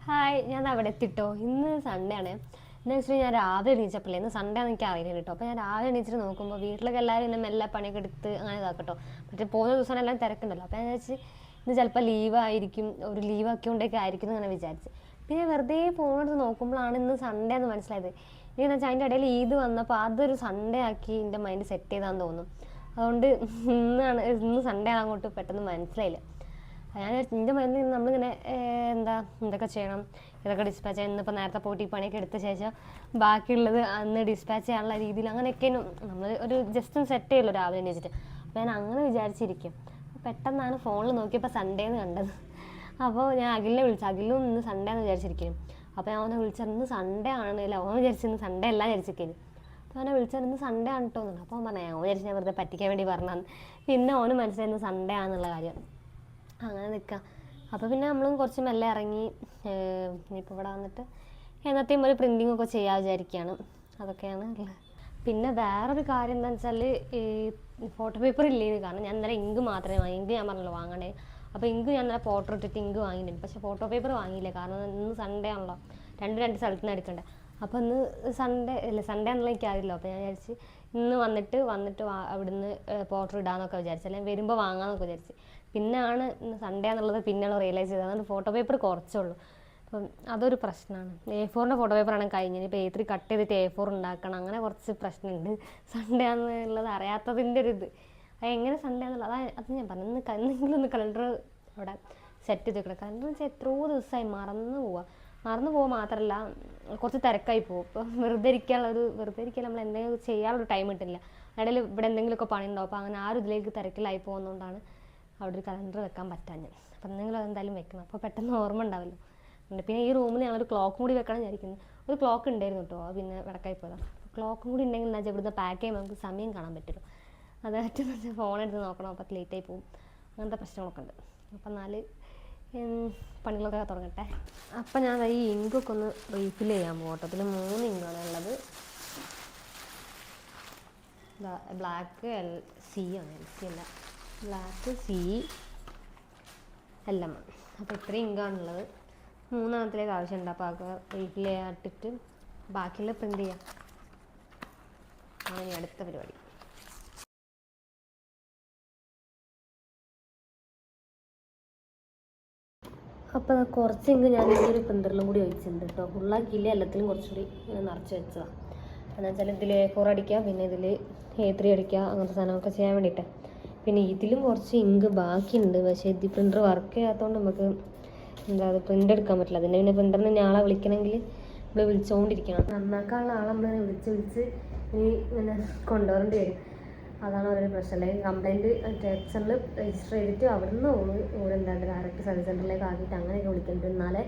Hi, ഞാൻ അവിടെ എത്തിട്ടോ. ഇന്ന് സൺഡേ ആണ്. എന്താ വെച്ചാൽ ഞാൻ രാവിലെ എണീച്ചപ്പോഴേ ഇന്ന് സൺഡേ ആണെന്ന് എനിക്ക് അറിയില്ല കേട്ടോ. അപ്പോൾ ഞാൻ രാവിലെ എണീച്ചിട്ട് നോക്കുമ്പോൾ വീട്ടിലൊക്കെ എല്ലാവരും ഇന്നെ മെല്ലെ പണിയൊക്കെ എടുത്ത് അങ്ങനെ ഇതാക്കട്ടോ. മറ്റേ പോകുന്ന ദിവസം എല്ലാം തിരക്കുണ്ടല്ലോ. അപ്പോൾ ഞാൻ വിചാരിച്ച് ഇന്ന് ചിലപ്പോൾ ലീവായിരിക്കും, ഒരു ലീവാക്കിക്കൊണ്ടൊക്കെ ആയിരിക്കും എന്ന് അങ്ങനെ വിചാരിച്ച്. പിന്നെ വെറുതെ ഫോണെടുത്ത് നോക്കുമ്പോഴാണ് ഇന്ന് സൺഡേ എന്ന് മനസ്സിലായത്. എനിക്കെന്ന് വെച്ചാൽ അതിൻ്റെ ഇടയിൽ ഈദ് വന്നപ്പോൾ അതൊരു സൺഡേ ആക്കി എൻ്റെ മൈൻഡ് സെറ്റ് ചെയ്താന്ന് തോന്നുന്നു. അതുകൊണ്ട് ഇന്ന് സൺഡേ അങ്ങോട്ട് പെട്ടെന്ന് മനസ്സിലായില്ല. ഞാൻ എൻ്റെ മൈൻഡിൽ നമ്മളിങ്ങനെ എന്തൊക്കെ ചെയ്യണം, ഇതൊക്കെ ഡിസ്പാച്ച് ചെയ്യാൻ ഇന്നിപ്പോൾ നേരത്തെ പോയിട്ട് ഈ പണിയൊക്കെ എടുത്ത ശേഷം ബാക്കിയുള്ളത് അന്ന് ഡിസ്പാച്ച് ചെയ്യാനുള്ള രീതിയിൽ അങ്ങനെയൊക്കെ നമ്മൾ ഒരു ജസ്റ്റ് ഒന്ന് സെറ്റ് ചെയ്യുമല്ലോ രാവിലെ എണീച്ചിട്ട്. അപ്പോൾ ഞാൻ അങ്ങനെ വിചാരിച്ചിരിക്കും. പെട്ടെന്നാണ് ഫോണിൽ നോക്കിയപ്പോൾ സൺഡേ എന്ന് കണ്ടത്. അപ്പോൾ ഞാൻ അഖിലിനെ വിളിച്ചു. അഖിലും ഇന്ന് സൺഡേ എന്ന് വിചാരിച്ചിരിക്കും. അപ്പോൾ ഞാൻ അവനെ വിളിച്ചാൽ ഇന്ന് സൺഡേ ആണെന്നില്ല, അവൻ വിചാരിച്ചു ഇന്ന് സൺഡേ എല്ലാം വിചാരിച്ചിരിക്കുന്നു. അപ്പോൾ അവനെ വിളിച്ചാൽ ഇന്ന് സൺഡേ ആണ് കേട്ടോ എന്നുണ്ട്. അപ്പോൾ അവൻ പറഞ്ഞു അവൻ വിചാരിച്ചു ഞാൻ വെറുതെ പറ്റിക്കാൻ വേണ്ടി പറഞ്ഞാന്ന്. പിന്നെ അവന് മനസ്സിലായിരുന്നു സൺഡേ ആണെന്നുള്ള കാര്യം. അങ്ങനെ നിൽക്കാം. അപ്പോൾ പിന്നെ നമ്മളും കുറച്ച് മെല്ലെ ഇറങ്ങി ഇനിയിപ്പോൾ ഇവിടെ വന്നിട്ട് എന്നത്തെയും ഒരു പ്രിൻറ്റിങ് ഒക്കെ ചെയ്യാൻ വിചാരിക്കുകയാണ്. അതൊക്കെയാണ് ഉള്ളത്. പിന്നെ വേറൊരു കാര്യം എന്താണെന്ന് വെച്ചാൽ ഈ ഫോട്ടോ പേപ്പർ ഇല്ലേന്ന്. കാരണം ഞാൻ ഇന്നലെ ഇങ്ക് മാത്രമേ വാങ്ങി. ഇങ്ക് ഞാൻ പറഞ്ഞല്ലോ വാങ്ങണേ. അപ്പോൾ ഇങ്ക് ഞാൻ ഇന്നലെ ഫോട്ടോ ഇട്ടിട്ട് ഇങ്ക് വാങ്ങിയിട്ടുണ്ട്. പക്ഷേ ഫോട്ടോ പേപ്പർ വാങ്ങിയില്ല. കാരണം ഇന്ന് സൺഡേ ആണല്ലോ, രണ്ട് സ്ഥലത്ത് നിന്ന് എടുക്കണ്ടേ. അപ്പോൾ ഇന്ന് സൺഡേ ആണെന്നുള്ള എനിക്കറിയില്ല. അപ്പോൾ ഞാൻ വിചാരിച്ച് ഇന്ന് വന്നിട്ട് അവിടുന്ന് പോർട്ടർ ഇടാമെന്നൊക്കെ വിചാരിച്ചു, അല്ലെങ്കിൽ വരുമ്പോൾ വാങ്ങാമെന്നൊക്കെ വിചാരിച്ച്. പിന്നെയാണ് ഇന്ന് സൺഡേ എന്നുള്ളത് പിന്നെയാണ് റിയലൈസ് ചെയ്തത്. അതുകൊണ്ട് ഫോട്ടോ പേപ്പർ കുറച്ചുള്ളൂ. അപ്പം അതൊരു പ്രശ്നമാണ്. A4 ഫോട്ടോ പേപ്പറാണ് കഴിഞ്ഞത്. ഇപ്പോൾ A3 കട്ട് ചെയ്തിട്ട് A4 ഉണ്ടാക്കണം. അങ്ങനെ കുറച്ച് പ്രശ്നമുണ്ട്. സൺഡേ ആണെന്നുള്ളത് അറിയാത്തതിൻ്റെ ഒരു ഇത്. അത് എങ്ങനെ സൺഡേ ആണെന്നുള്ളത് അത് ഞാൻ പറഞ്ഞു. എന്തെങ്കിലും ഒന്ന് കലണ്ടർ അവിടെ സെറ്റ് ചെയ്ത് വെക്കണം. കലണ്ടർ വെച്ചാൽ എത്രയോ ദിവസമായി മറന്നു പോവുക മാത്രമല്ല കുറച്ച് തിരക്കായി പോകും. ഇപ്പോൾ വെറുതെ ഇരിക്കാൻ നമ്മൾ എന്തെങ്കിലും ചെയ്യാനുള്ളൊരു ടൈം കിട്ടില്ല. ഇടയിൽ ഇവിടെ എന്തെങ്കിലുമൊക്കെ പണി ഉണ്ടാവും. അപ്പോൾ അങ്ങനെ ആരും ഇതിലേക്ക് തിരക്കിലായി പോകുന്നതുകൊണ്ടാണ് അവിടെ ഒരു കലണ്ടർ വെക്കാൻ പറ്റാഞ്ഞത്. അപ്പം എന്തെങ്കിലും അതെന്തായാലും വെക്കണം. അപ്പോൾ പെട്ടെന്ന് ഓർമ്മ ഉണ്ടാവല്ലോ. പിന്നെ ഈ റൂമിൽ ഞങ്ങളൊരു ക്ലോക്കും കൂടി വെക്കണം വിചാരിക്കുന്നു. ഒരു ക്ലോക്ക് ഉണ്ടായിരുന്നു കേട്ടോ, അത് പിന്നെ വിടക്കായി പോയതാണ്. ക്ലോക്കും കൂടി ഉണ്ടെങ്കിൽ എന്താ വെച്ചാൽ ഇവിടുന്ന് പാക്ക് ചെയ്യുമ്പോൾ നമുക്ക് സമയം കാണാൻ പറ്റുമല്ലോ. അതായിട്ട് ഫോൺ എടുത്ത് നോക്കണം. അപ്പോൾ ലേറ്റായി പോകും. അങ്ങനത്തെ പ്രശ്നങ്ങളൊക്കെ ഉണ്ട്. അപ്പം പണികളൊക്കെ തുടങ്ങട്ടെ. അപ്പം ഞാൻ ഈ ഇങ്കൊക്കെ ഒന്ന് റീഫിൽ ചെയ്യാൻ പോകട്ടോ. പിന്നെ 3 ഇങ്കാണ് ഉള്ളത്. ബ്ലാക്ക് LC ആണ്, LC അല്ല, ബ്ലാക്ക് C LM. അപ്പോൾ ഇത്രയും ഇങ്കാണുള്ളത്. 3 ആവശ്യമുണ്ട്. അപ്പോൾ അത് റീഫിൽ ചെയ്യാട്ടിട്ട് ബാക്കിയുള്ള പ്രിൻ്റ് ചെയ്യാം. അങ്ങനെ അടുത്ത പരിപാടി. അപ്പോൾ കുറച്ച് ഇങ്ക് ഞാൻ ഈ ഒരു പ്രിൻ്ററിലും കൂടി ഒഴിച്ചിട്ടുണ്ട് കേട്ടോ. ഫുള്ളാക്കിയില്ല, എല്ലാത്തിലും കുറച്ചുകൂടി നിറച്ച് വെച്ചതാണ്. എന്ന് വെച്ചാൽ ഇതിൽ A4 അടിക്കുക, പിന്നെ ഇതിൽ A3 അടിക്കുക, അങ്ങനത്തെ സാധനമൊക്കെ ചെയ്യാൻ വേണ്ടിയിട്ട്. പിന്നെ ഇതിലും കുറച്ച് ഇങ്ക് ബാക്കിയുണ്ട്. പക്ഷേ ഇത് പ്രിൻ്റർ വർക്ക് ചെയ്യാത്തതുകൊണ്ട് നമുക്ക് അത് പ്രിൻ്റ് എടുക്കാൻ പറ്റില്ല. അതിൻ്റെ പിന്നെ പ്രിൻ്ററിന് ആളെ വിളിക്കണമെങ്കിൽ നമ്മൾ വിളിച്ചുകൊണ്ടിരിക്കണം. നന്നാക്കാനുള്ള ആളെ നമ്മൾ വിളിച്ച് ഇങ്ങനെ കൊണ്ടുവരേണ്ടി വരും. അതാണ് അവരുടെ പ്രശ്നം. അല്ലെങ്കിൽ കംപ്ലയിൻറ്റ് എക്സണിൽ രജിസ്റ്റർ ചെയ്തിട്ട് അവിടുന്ന് ഓരെന്താണ്ട് ഡയറക്റ്റ് സർവീസ് സെൻ്ററിലേക്ക് ആക്കിയിട്ട് അങ്ങനെയൊക്കെ വിളിക്കേണ്ടി. എന്നാലേ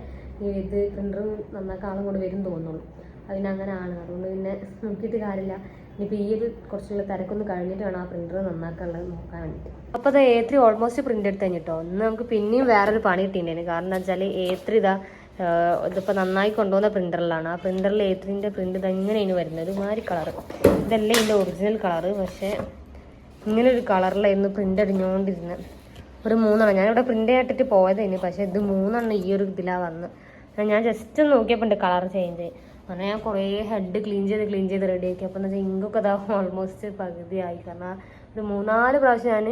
ഇത് പ്രിൻ്റർ നന്നാക്കാൻ ആളും കൊണ്ട് വരും തോന്നുള്ളൂ. അതിനങ്ങനെ ആണ്. അതുകൊണ്ട് പിന്നെ നോക്കിയിട്ട് കാര്യമില്ല. ഇനിയിപ്പോൾ ഈ ഒരു കുറച്ചുള്ള തിരക്കൊന്ന് കഴിഞ്ഞിട്ട് വേണം ആ പ്രിൻ്റർ നന്നാക്കാനുള്ളത് നോക്കാൻ വേണ്ടിയിട്ട്. അപ്പോൾ അത് A3 ഓൾമോസ്റ്റ് പ്രിൻ്റ് എടുത്ത് കഴിഞ്ഞിട്ടോ. ഇന്ന് നമുക്ക് പിന്നെയും വേറൊരു പണി കിട്ടിയിട്ടുണ്ടായിരുന്നു. കാരണം എന്താ വെച്ചാൽ A3 ഇതിപ്പോൾ നന്നായി കൊണ്ടുപോകുന്ന പ്രിൻ്ററിലാണ്. ആ പ്രിൻ്ററിൽ A3ൻ്റെ പ്രിൻ്റ് ഇതെങ്ങനെയാണ് വരുന്നത്, ഒരുമാതിരി കളറ്. ഇതല്ല ഇതിൻ്റെ ഒറിജിനൽ കളറ്. പക്ഷേ ഇങ്ങനെ ഒരു കളറിലായിരുന്നു പ്രിൻ്റ് അടിഞ്ഞുകൊണ്ടിരുന്നത്. ഒരു 3 ഞാനിവിടെ പ്രിൻ്റ് ആയിട്ടിട്ട് പോയതായിരുന്നു. പക്ഷേ ഇത് 3 ഈ ഒരു ഇതിലാണ് വന്ന്. ഞാൻ ജസ്റ്റ് ഒന്ന് നോക്കിയപ്പോൾ ഉണ്ട് കളർ ചേഞ്ച് ആയി. അങ്ങനെ ഞാൻ കുറേ ഹെഡ് ക്ലീൻ ചെയ്ത് റെഡിയാക്കി. അപ്പോൾ എന്താ വെച്ചാൽ ഇങ്കൊക്കെ അതാ ഓൾമോസ്റ്റ് പകുതിയായി. കാരണം ഒരു 3-4 പ്രാവശ്യം ഞാൻ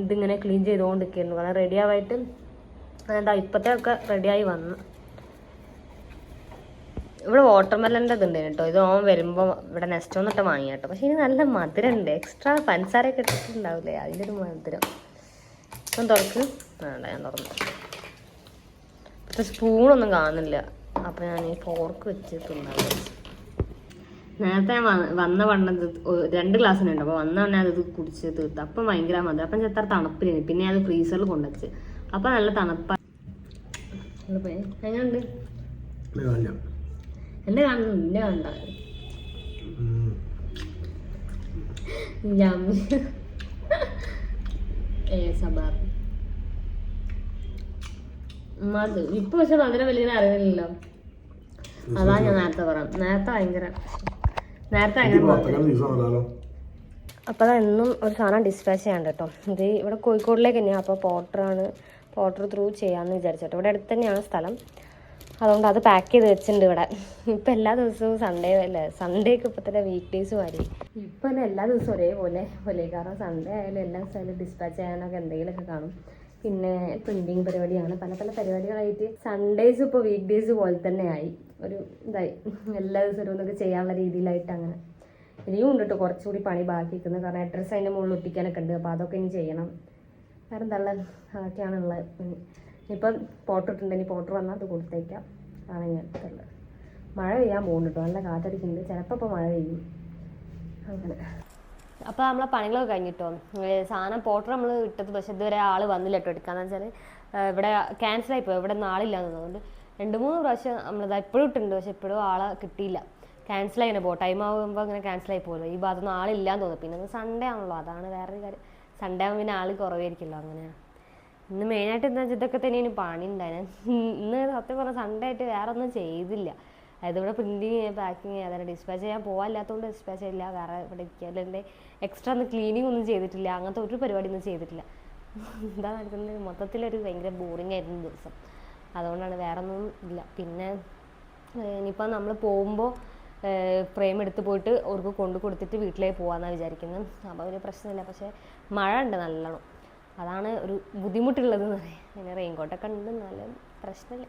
ഇതിങ്ങനെ ക്ലീൻ ചെയ്തുകൊണ്ടിരിക്കുന്നു. കാരണം റെഡി ആവായിട്ട് എന്താ ഇപ്പോഴത്തെയൊക്കെ റെഡിയായി വന്നു. ഇവിടെ വാട്ടർമെലൻ്റെ ഇതുണ്ടായിരുന്നു കേട്ടോ. ഇത് വരുമ്പോൾ ഇവിടെ നെസ്റ്റോ എന്നിട്ട് വാങ്ങി കേട്ടോ. പക്ഷേ ഇത് നല്ല മധുരമുണ്ട്. എക്സ്ട്രാ പഞ്ചസാരയൊക്കെ ഇട്ടിട്ടുണ്ടാവില്ലേ, അതിൻ്റെ ഒരു മധുരം. ഒന്ന് തുറക്ക്. വേണ്ട, ഞാൻ തുറന്നു. പക്ഷെ സ്പൂണൊന്നും കാണുന്നില്ല. അപ്പോൾ ഞാൻ ഈ ഫോർക്ക് വെച്ച് തിന്നാൻ. നേരത്തെ ഞാൻ വന്ന വണ്ണത് 2 ഗ്ലാസ്സിനുണ്ട്. അപ്പോൾ വന്ന അത് കുടിച്ച് തീർത്ത്. അപ്പം ഭയങ്കര മധുരം. അപ്പം എത്ര തണുപ്പിന്. പിന്നെ അത് ഫ്രീസറിൽ കൊണ്ടുവച്ച്. അപ്പം നല്ല തണുപ്പാണ്. എങ്ങനെയുണ്ട്? എന്നെ കാണുന്നു, എന്നെ കണ്ട സബാർ ഇപ്പൊ. പക്ഷെ മധുരം വലിയ അറിയില്ലല്ലോ. അതാ ഞാൻ നേരത്തെ പറയാം. നേരത്തെ ഭയങ്കര അപ്പോൾ അതെന്നും ഒരു സാധനം ഡിസ്പാച്ച് ചെയ്യാണ്ട് കേട്ടോ. ഇത് ഇവിടെ കോഴിക്കോടിലേക്ക് തന്നെയാണ്. അപ്പോൾ പോർട്ടർ ത്രൂ ചെയ്യാമെന്ന് വിചാരിച്ചോട്ടോ. ഇവിടെ അടുത്ത് തന്നെയാണ് സ്ഥലം. അതുകൊണ്ട് അത് പാക്ക് ചെയ്ത് വെച്ചിട്ടുണ്ട് ഇവിടെ. ഇപ്പം എല്ലാ ദിവസവും സൺഡേ അല്ലേ, സൺഡേക്ക് ഇപ്പം തന്നെ വീക്ക് ഡേയ്സ് മാറി. ഇപ്പം തന്നെ എല്ലാ ദിവസവും ഒരേപോലെ കാരണം സൺഡേ ആയാലും എല്ലാ ദിവസമായാലും ഡിസ്പാച്ച് ചെയ്യാനൊക്കെ എന്തെങ്കിലുമൊക്കെ കാണും. പിന്നെ പ്രിൻറ്റിങ് പരിപാടിയാണ്, പല പല പരിപാടികളായിട്ട് സൺഡേസ് ഇപ്പോൾ വീക്ക് ഡേയ്സ് പോലെ തന്നെ ആയി. ഒരു ഇതായി എല്ലാ ദിവസവും ഓരോന്നൊക്കെ ചെയ്യാനുള്ള രീതിയിലായിട്ട് അങ്ങനെ. ഇനിയും ഉണ്ട് കേട്ടോ കുറച്ചുകൂടി പണി ബാക്കി നിൽക്കുന്നത്. കാരണം അഡ്രസ്സ് അതിൻ്റെ മുകളിൽ ഒട്ടിക്കാനൊക്കെ ഉണ്ട്. അപ്പോൾ അതൊക്കെ ഇനി ചെയ്യണം. വേറെ എന്താ ഉള്ളത്, അതൊക്കെയാണുള്ളത്. ഇപ്പം പോട്ടർ ഇട്ടുണ്ട്, ഇനി പോട്ടർ വന്നാൽ അത് കൊടുത്തേക്കാം. അതാണ് ഞാൻ എടുത്തുള്ളത്. മഴ പെയ്യാൻ പോകുന്നുണ്ട് കേട്ടോ, നല്ല കാറ്റടിക്കുന്നുണ്ട്. ചിലപ്പോൾ ഇപ്പോൾ മഴ പെയ്യും അങ്ങനെ. അപ്പോൾ നമ്മളെ പണികളൊക്കെ കഴിഞ്ഞിട്ടോ. സാധനം പോട്ടർ നമ്മൾ ഇട്ടത്, പക്ഷേ ഇതുവരെ ആൾ വന്നില്ല കേട്ടോ എടുക്കാന്ന് വെച്ചാൽ ഇവിടെ ക്യാൻസലായിപ്പോയി. ഇവിടെ നാളില്ലാന്ന് തോന്നുന്നുണ്ട്. 2-3 പ്രാവശ്യം നമ്മളിതാ ഇപ്പോഴും ഇട്ടുണ്ട്, പക്ഷെ ഇപ്പോഴും ആളെ കിട്ടിയില്ല. ക്യാൻസലായി ഇങ്ങനെ പോകും, ടൈം ആകുമ്പോൾ അങ്ങനെ ക്യാൻസലായി പോകുമല്ലോ. ഈ ഭാഗത്തൊന്നും ആളില്ലാന്ന് തോന്നുന്നു. പിന്നെ സൺഡേ ആണല്ലോ, അതാണ് വേറൊരു കാര്യം. സൺഡേ ആകുമ്പോൾ പിന്നെ ആൾ കുറവായിരിക്കുമല്ലോ. അങ്ങനെ ഇന്ന് മെയിനായിട്ട് എന്താ വെച്ചാൽ ഇതൊക്കെ തന്നെയാണ് പണി ഉണ്ടായത്. ഇന്ന് സത്യം പറഞ്ഞാൽ സൺഡേ ആയിട്ട് വേറെ ഒന്നും ചെയ്തില്ല. അതായത് ഇവിടെ പ്രിൻറ്റിങ്, പാക്കിങ്, അതായത് ഡിസ്പാച്ച് ചെയ്യാൻ പോകാനില്ലാത്തതുകൊണ്ട് ഡിസ്പാച്ച് ചെയ്യില്ല. വേറെ ഇവിടെ ഇരിക്കാതെ എക്സ്ട്രാ ഒന്ന് ക്ലീനിങ് ഒന്നും ചെയ്തിട്ടില്ല. അങ്ങനത്തെ ഒരു പരിപാടി ഒന്നും ചെയ്തിട്ടില്ല. എന്താ നടക്കുന്നത്, മൊത്തത്തിലൊരു ഭയങ്കര ബോറിംഗ് ആയിരുന്നു ദിവസം. അതുകൊണ്ടാണ്, വേറെ ഒന്നും ഇല്ല. പിന്നെ ഇനിയിപ്പോൾ നമ്മൾ പോകുമ്പോൾ ഫ്രെയിം എടുത്ത് പോയിട്ട് അവർക്ക് കൊണ്ട് കൊടുത്തിട്ട് വീട്ടിലേക്ക് പോകാമെന്നാണ് വിചാരിക്കുന്നത്. അപ്പോൾ ഒരു പ്രശ്നമില്ല. പക്ഷേ മഴ ഉണ്ട് നല്ലോണം, അതാണ് ഒരു ബുദ്ധിമുട്ടുള്ളതെന്ന് പറയാം. പിന്നെ റെയിൻകോട്ടൊക്കെ ഉണ്ട്, എന്നാലും പ്രശ്നമില്ല.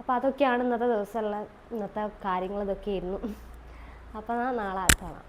അപ്പോൾ അതൊക്കെയാണ് ഇന്നത്തെ ദിവസമുള്ള കാര്യങ്ങൾ. ഇതൊക്കെ ആയിരുന്നു. അപ്പോൾ നാളെ കാണാം.